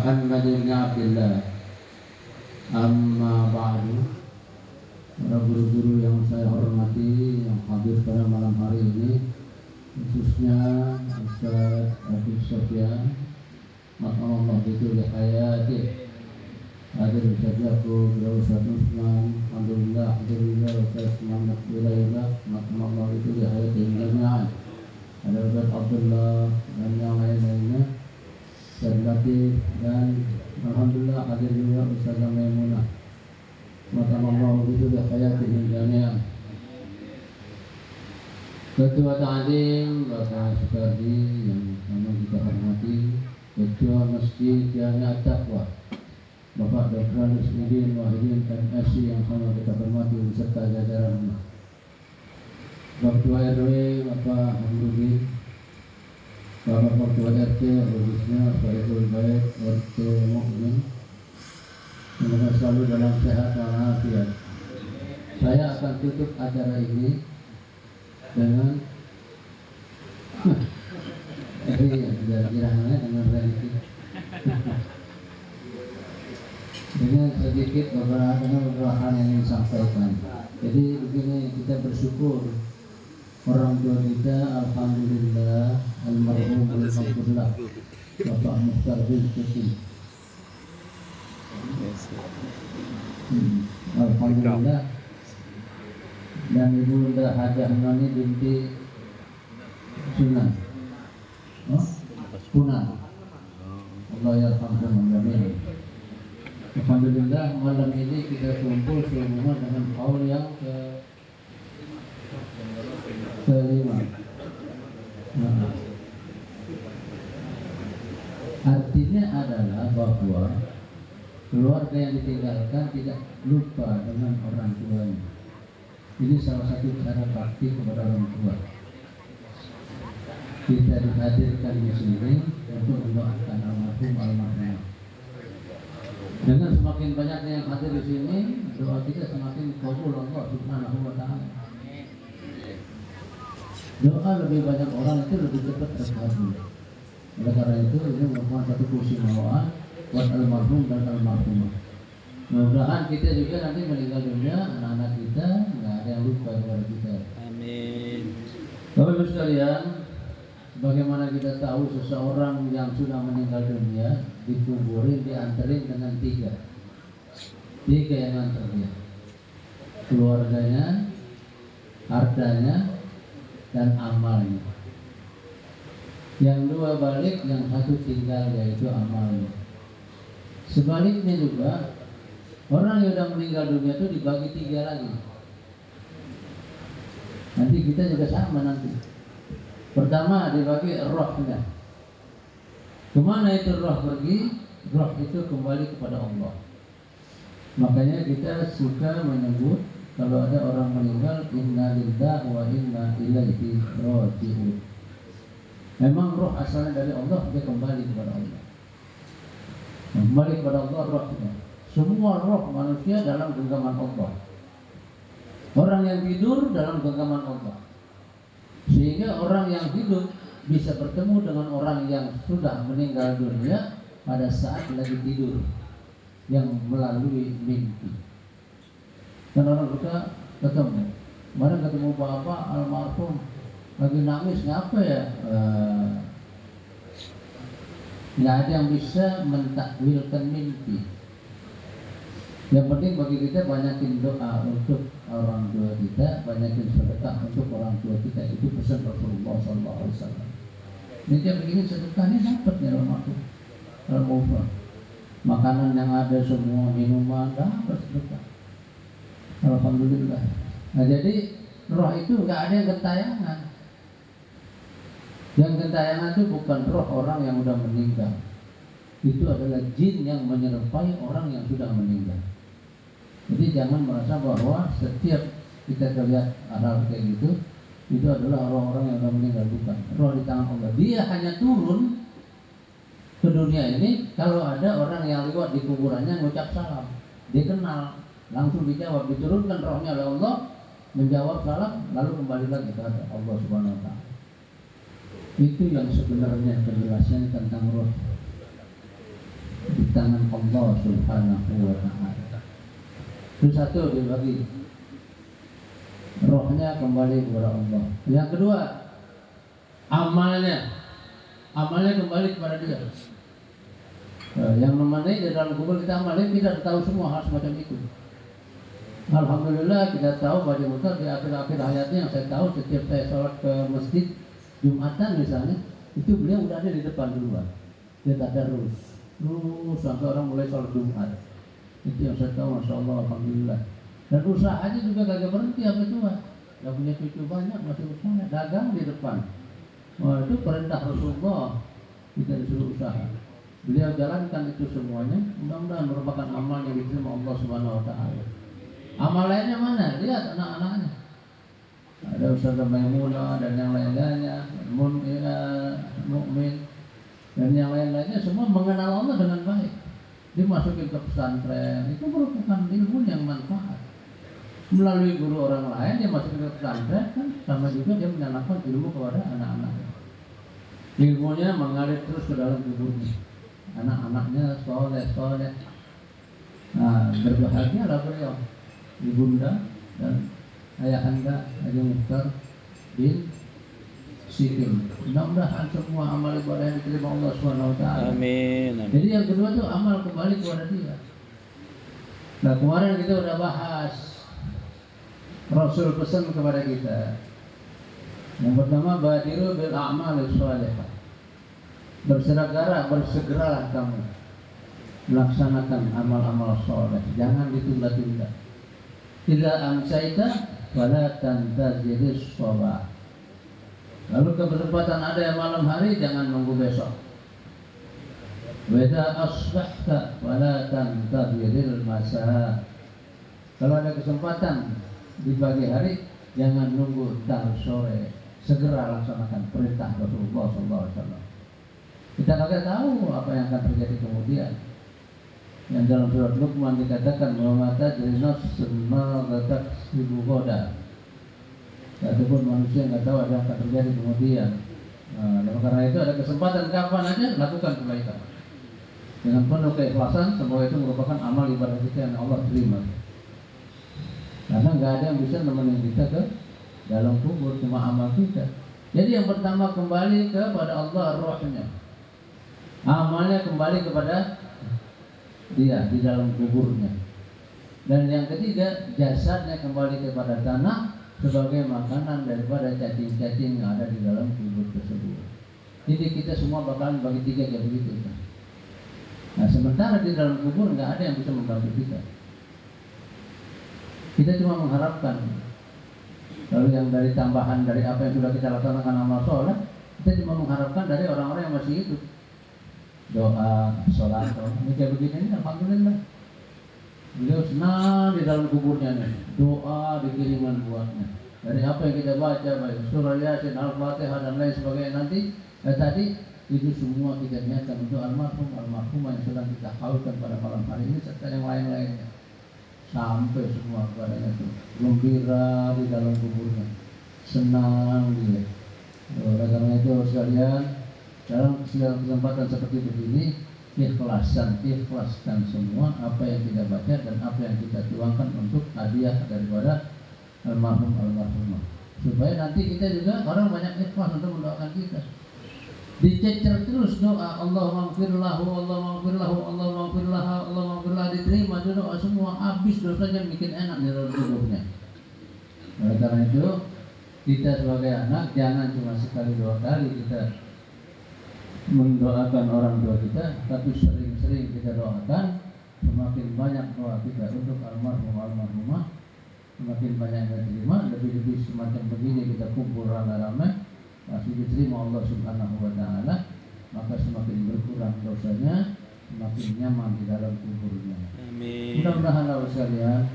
Muhammad bin Abdullah. Amma ba'du. Para guru-guru yang saya hormati yang hadir pada malam hari ini, khususnya Ustaz Abdul Sofyan, Allah itu hayati. Hadir Ustaz Yaqub, Ustaz Usman, alhamdulillah Ustaz Muhammad Wilayah, Allah itu hayati jami'an. Ada Ustaz Abdullah dan yang lain-lainnya, Ustaz Latif, dan alhamdulillah hadir juga Ustaz Maimunah. Allah itu hayati jami'an. Ketua Ta'lim Bapak Sukardi yang sama kita hormati, Ketua Masjid Jami'at Taqwa Bapak Dr. Nusmidin Wahidin MSc yang sama kita hormati beserta jajaran, Bapak Ketua RW Bapak Hamdudin, Bapak Ketua RT khususnya Pak Ibu Baik RT Mukmin, semoga selalu dalam sehat walafiat. Saya akan tutup acara ini dengan dengan sedikit beberapa hal yang ingin sampaikan. Jadi begini, kita bersyukur orang tua kita, alhamdulillah, almarhum alhamdulillah Bapak Mukhtar bin Kutin, alhamdulillah, dan Ibu Unda Hajah Noni binti Sunan Punan, Allah yarhamhum. Alhamdulillah malam ini kita kumpul sehubungan dengan haul yang kelima. Artinya adalah bahwa keluarga yang ditinggalkan tidak lupa dengan orang tuanya. Ini salah satu cara bakti kepada orang tua. Kita dihadirkan di sini untuk mendoakan almarhum. Dengan semakin banyaknya yang hadir di sini, doa kita semakin kabul Allah Subhanahu wa taala. Doa lebih banyak orang itu lebih cepat terkabul. Oleh karena itu ini merupakan satu keistimewaan buat almarhum dan almarhumah. Mudah-mudahan kita juga nanti meninggal dunia, anak-anak kita nggak ada yang lupa kepada kita. Amin. Bapak-Ibu sekalian, bagaimana kita tahu seseorang yang sudah meninggal dunia dikuburin, dianterin dengan tiga yang antar dia: keluarganya, hartanya, dan amalnya. Yang dua balik, yang satu tinggal, yaitu amalnya. Sebaliknya juga, orang yang sudah meninggal dunia itu dibagi tiga lagi. Nanti kita juga sama nanti. Pertama dibagi rohnya. Kemana itu roh pergi? Roh itu kembali kepada Allah. Makanya kita suka menyebut kalau ada orang meninggal, inna lillahi wa inna ilaihi raji'un. Memang roh asalnya dari Allah, dia kembali kepada Allah. Kembali kepada Allah rohnya. Semua roh manusia dalam genggaman Allah. Orang yang tidur dalam genggaman Allah. Sehingga orang yang hidup bisa bertemu dengan orang yang sudah meninggal dunia pada saat lagi tidur, yang melalui mimpi. Dan orang suka ketemu. Kemarin ketemu bapak almarhum lagi nangis, ngapa ya? Nggak ada yang bisa mentakwilkan mimpi. Yang penting bagi kita banyakin doa untuk orang tua kita, banyakin sedekah untuk orang tua kita. Itu pesan Rasulullah SAW. Ini dia begini sedekahnya dapat ya almarhum. Makanan yang ada semua, minuman dapat sedekah. Alhamdulillah. Nah jadi roh itu nggak ada yang gentayangan. Yang gentayangan itu bukan roh orang yang sudah meninggal. Itu adalah jin yang menyerupai orang yang sudah meninggal. Jadi jangan merasa bahwa setiap kita lihat hal kayak gitu, itu adalah orang-orang yang sudah meninggal. Bukan. Roh di tangan Allah. Dia hanya turun ke dunia ini kalau ada orang yang lewat di kuburannya mengucap salam. Dia kenal, langsung dijawab, diturunkan rohnya oleh Allah, menjawab salam, lalu kembali lagi ke Allah Subhanahu wa taala. Itu yang sebenarnya penjelasan tentang roh. tangan Allah Subhanahu wa ta'ala. Itu satu dibagi, rohnya kembali kepada Allah. Yang kedua, amalnya kembali kepada Dia. Yang memanai di dalam kubur kita amalnya, kita tahu semua hal semacam itu. Alhamdulillah kita tahu Pak Mutar di akhir-akhir hayatnya, yang saya tahu setiap saya sholat ke masjid Jumatan misalnya, itu beliau udah ada di depan duluan. Dia tadarus sampai orang mulai sholat Jumat. Itu yang saya tahu, Masya Allah, Alhamdulillah. Dan usahanya juga kagak berhenti apa tua. Gak punya cucu banyak, masih usaha, dagang di depan. Wah, itu perintah Rasulullah, kita disuruh usaha. Beliau jalankan itu semuanya, mudah-mudahan merupakan amal yang diterima Allah Subhanahu wa ta'ala. Amal lainnya mana? Lihat anak-anaknya. Ada Ustazah Maimunah dan yang lain-lainnya, Mukmin dan yang lain-lainnya semua mengenal Allah dengan baik. Dimasukin ke pesantren, itu merupakan ilmu yang manfaat. Melalui guru orang lain dia masuk ke pesantren, kan sama juga dia menyalahkan ilmu kepada anak-anaknya. Ilmunya mengalir terus ke dalam kuburnya. Anak-anaknya soleh. Nah, berbahagialah beliau, ibunda dan ayah anda Haji Mukhtar bin Sikim. Mudah-mudahan semua amal ibadah yang diterima Allah Subhanahu wa ta'ala. Amin. Jadi yang kedua itu amal kembali kepada Dia. Nah, kemarin kita udah bahas Rasul pesan kepada kita. Yang pertama, badiru bil a'mal shalihah. Bersegeralah kamu melaksanakan amal-amal soleh, jangan ditunda-tunda. Idza amsayta wala tantazidis shabah. Lalu kesempatan ada yang malam hari, jangan nunggu besok. Weda asbahta wala tantazidil masa. Kalau ada kesempatan di pagi hari, jangan nunggu ntar sore. Segera laksanakan perintah Rasulullah SAW. Kita kagak tahu apa yang akan terjadi kemudian. Yang dalam surat Luqman dikatakan bahwa mata dari nafsun ma taksibu ghadan. Satupun manusia nggak tahu ada yang akan terjadi kemudian. Nah, karena itu ada kesempatan kapan aja lakukan kebaikan dengan penuh keikhlasan. Semoga itu merupakan amal ibadah kita yang Allah terima. Karena nggak ada yang bisa nemenin kita ke dalam kubur, cuma amal kita. Jadi yang pertama kembali kepada Allah rohnya, amalnya kembali kepada Dia di dalam kuburnya. Dan yang ketiga, jasadnya kembali kepada tanah sebagai makanan daripada cacing-cacing yang ada di dalam kubur tersebut. Jadi kita semua bakalan bagi tiga kayak begitu. Nah, sementara di dalam kubur nggak ada yang bisa membantu kita. Kita cuma mengharapkan. Lalu yang dari tambahan dari apa yang sudah kita laksanakan amal soleh, kita cuma mengharapkan dari orang-orang yang masih hidup. Doa, sholat, ini kayak begini ini, alhamdulillah. Beliau senang di dalam kuburnya nih. Doa dikiriman buatnya. Dari apa yang kita baca, baik surah Yasin, Al-Fatihah dan lain sebagainya nanti, tadi itu semua kita niatkan untuk almarhumah yang sedang kita haulkan pada malam hari ini serta yang lain-lainnya. Sampai semua kepadanya itu gembira di dalam kuburnya, senang dia. Oleh karena itu sekalian, dalam kesempatan seperti begini, ikhlaskan semua apa yang kita baca dan apa yang kita tuangkan untuk hadiah daripada almarhumah, supaya nanti kita juga orang banyak ikhlas untuk mendoakan kita. Dicecer terus doa, Allahumma maghfirlahu, Allahumma maghfirlahu, Allahumma maghfirlahu, Allahumma maghfirlahu, diterima doa semua, habis dosanya, bikin enak di dalam hidupnya. Oleh karena itu, kita sebagai anak jangan cuma sekali dua kali kita mendoakan orang tua kita, tapi sering-sering kita doakan. Semakin banyak doa kita untuk almarhumah, semakin banyak yang diterima. Lebih-lebih semacam begini kita kumpul ramai-ramai, pasti diterima Allah Subhanahu wa ta'ala. Maka semakin berkurang dosanya, semakin nyaman di dalam kuburnya. Amin. Mudah-mudahan Allah sekalian,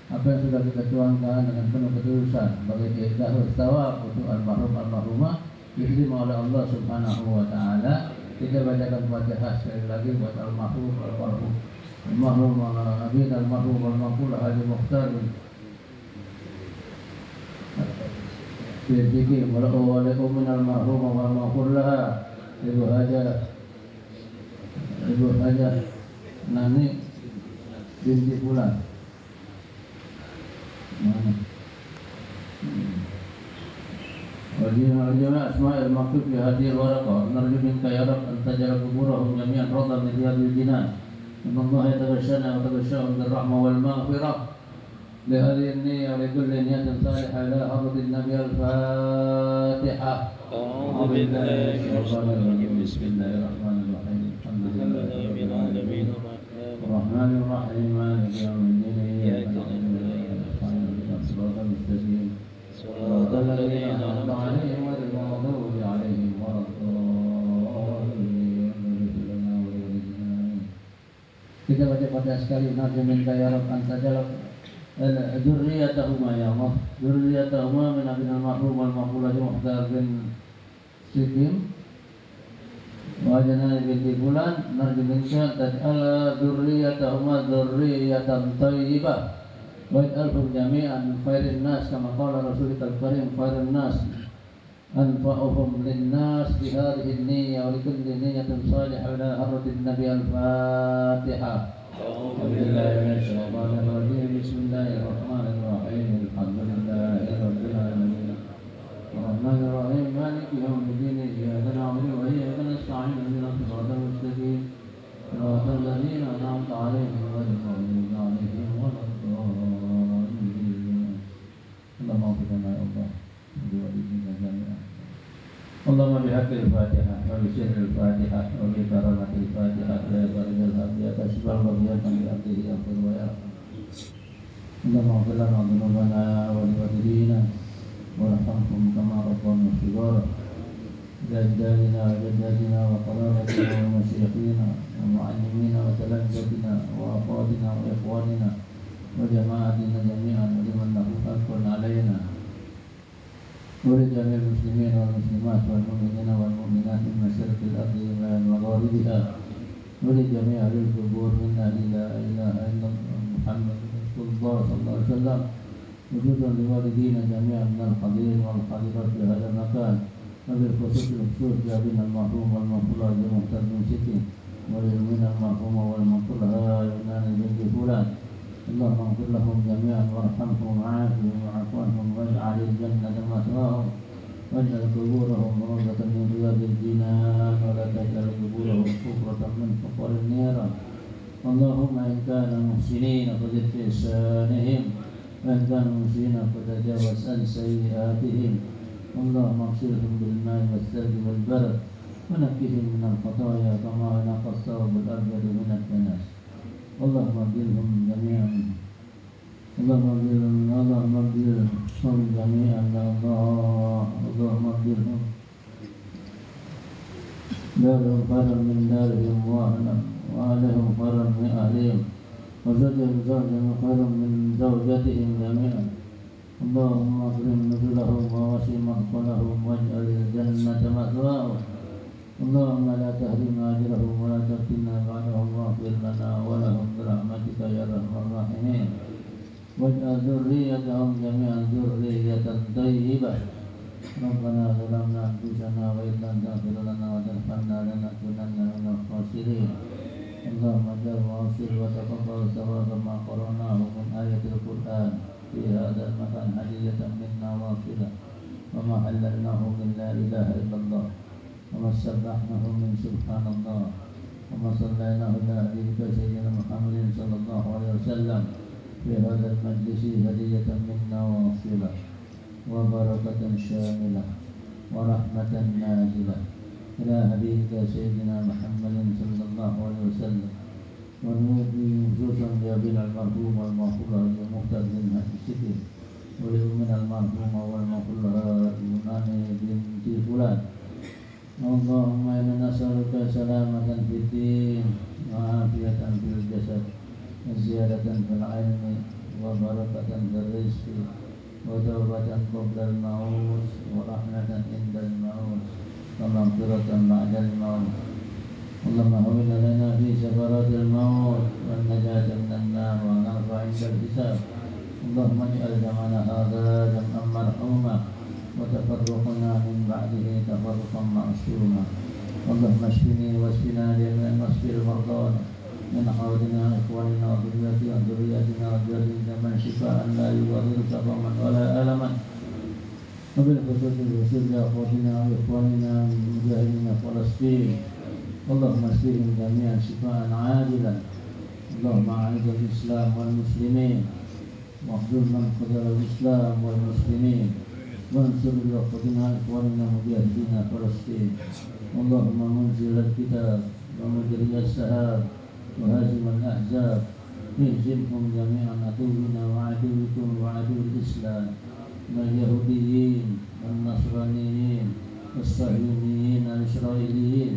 apa yang sudah kita tuangkan dengan penuh ketulusan sebagai ikhlas tawab untuk almarhumah diterima oleh Allah Subhanahu wa ta'ala. Kita bacakan Fatihah sekali lagi buat almarhum Nabi almarhum Haji Mukhtar Siddiqi walaikum min almarhum Ibu Haja Nani binti Fulan. Mana? Wajibna asma'il maktub fi hadhihi al-waraqah narju minka ya Rabb an taj'al quburahum jami'an rawdan min riyadil jinan. Inna Allah yataghashshana wa taghashshahum bil rahmah wal maghfirah. لهذه النية ولكل نية صالحة إلى حضرة النبي الفاتحة. أعوذ بالله من الشيطان الرجيم. بسم الله الرحمن الرحيم. الحمد لله رب العالمين الرحمن الرحيم مالك يوم الدين إياك إياك نعبد نعبد وإياك وإياك نستعين صراط المستقيم صراط الذين أنعمت أنعمت عليهم غير المغضوب عليهم ولا الضالين. Kita baca pada sekali Nabi minta ya Rabb anta jalab dzurriyyatahuma ya Allah, dzurriyyatahuma min abinal mahrum wal maqula Muhtar bin Sikim wa jana binti Fulan narju minka taj'al dzurriyyatahuma dzurriyyatan thayyibah waj'alhum jami'an khairin nas kama qala Rasulul Karim khairin nas anfa'uhum lin-nas bi hadhihi an-niyyah wa likulli niyyatin salihah ila hadratin nabi al-Fatihah. أعوذ بالله من الشيطان الرجيم. بسم الله الرحمن الرحيم. الحمد لله رب العالمين الرحمن الرحيم مالك يوم الدين إياك نعبد وإياك نستعين اهدنا الصراط المستقيم صراط الذين أنعمت عليهم غير المغضوب عليهم ولا الضالين. اللهم اغفر لنا يا الله ولوالدينا جميعا. اللهم بحق الفاتحة وبسر الفاتحة وبكرامة الفاتحة يا بارد الحق يا كاشف الغيات بأمره يغفر ويرحم. اللهم اغفر لنا ذنوبنا ولوالدينا وارحمهم كما ربنا صغارا لأجدادنا وجداتنا وقرابتنا ومشايخنا ومعلمينا وتلامذتنا وأخواتنا وإخواننا وجماعتنا جميعا ولمن له حق علينا ولجميع المسلمين والمسلمات والمؤمنين والمؤمنات من مشارق الأرض ومغاربها ولجميع أهل القبور منا لا إله إلا محمد رسول الله صلى الله عليه وسلم خصوصا لوالدينا جميعا من الحاضرين والحاضرات في هذا المكان وبالخصوص الخصوص لأبينا المرحوم والمغفور لمحتر بن سكي ولأمنا المرحومة والمغفورة يونان بنت فلان. اللهم اغفر لهم جميعا وارحمهم وعافهم وعف عنهم واجعل الجنة مثواهم واجعل قبورهم روضة من رياض الجنان ولا تجعل قبورهم حفرة من حفر النيران. اللهم إن كانوا محسنين فزد في إحسانهم وإن كانوا مسيئين فتجاوز عن سيئاتهم. اللهم اغسلهم بالماء والثلج والبرد ونقهم من الخطايا كما نقى الثوب الأبيض من الدنس. اللهم اغفرهم جميعا. اللهم اغفرهم جميعا يا الله. اللهم اغفرهم دارهم خيرا من دارهم وأهلهم خيرا من أهلهم وزوجهم خيرا من زوجتهم جميعا. اللهم اكرم نزلهم ووسع مدخلهم واجعل الجنة مثواهم. اللهم لا تحرمنا أجرهم ولا تفتنا بعدهم واغفر لنا ولهم برحمتك يا أرحم الراحمين. واجعل ذريتهم جميعا ذرية طيبة. ربنا ظلمنا أنفسنا وإن لم تغفر لنا وترحمنا لنكونن من الخاسرين. اللهم اجعل واصل وتقبل ثواب ما قرأناه من آية القرآن في هذا المكان هدية منا واصلة وما حللناه من لا إله إلا الله وما سبحناه من سبحان الله وما صليناه إلى حبيبك سيدنا محمد صلى الله عليه وسلم في هذا المجلس هدية منا واصلة وبركة شاملة ورحمة نازلة إلى حبيبك سيدنا محمد صلى الله عليه وسلم. ونودي خصوصا لأبينا المرحوم والمغفور لمحتر بن سكي ولأمنا المرحومة والمغفورة يونان بنت فلان. اللهم إنا نسألك سلامة في الدين وعافية في الجسد وزيادة في العلم وبركة في الرزق وتوبة قبل الموت ورحمة عند الموت ومغفرة بعد الموت. اللهم هون لنا في سكرات الموت والنجاة من النار والعفو عند الحساب. اللهم اجعل جمعنا هذا جمعا مرحوما وتفرقنا من بعده تفرقا معصوما. اللهم اشفني واشفنا جميعا واشف مرضانا من حوضنا إخواننا وذرياتنا وذرياتنا من شفاء لا يغادر سقما ولا ألما وبالخصوص الوصول لأخواتنا وإخواننا المجاهدين فلسطين اللهم اشفهم جميعا شفاء عاجلا اللهم أعز الإسلام والمسلمين واخذل من خذل الإسلام والمسلمين وانصر لأخوتنا إخواننا المجاهدين فلسطين اللهم منزل الكتاب ومجري السحاب وهازم الأحزاب اهزمهم جميعا عدونا وعدوكم وعدو الإسلام من اليهوديين والنصرانيين والصهيونيين والإسرائيليين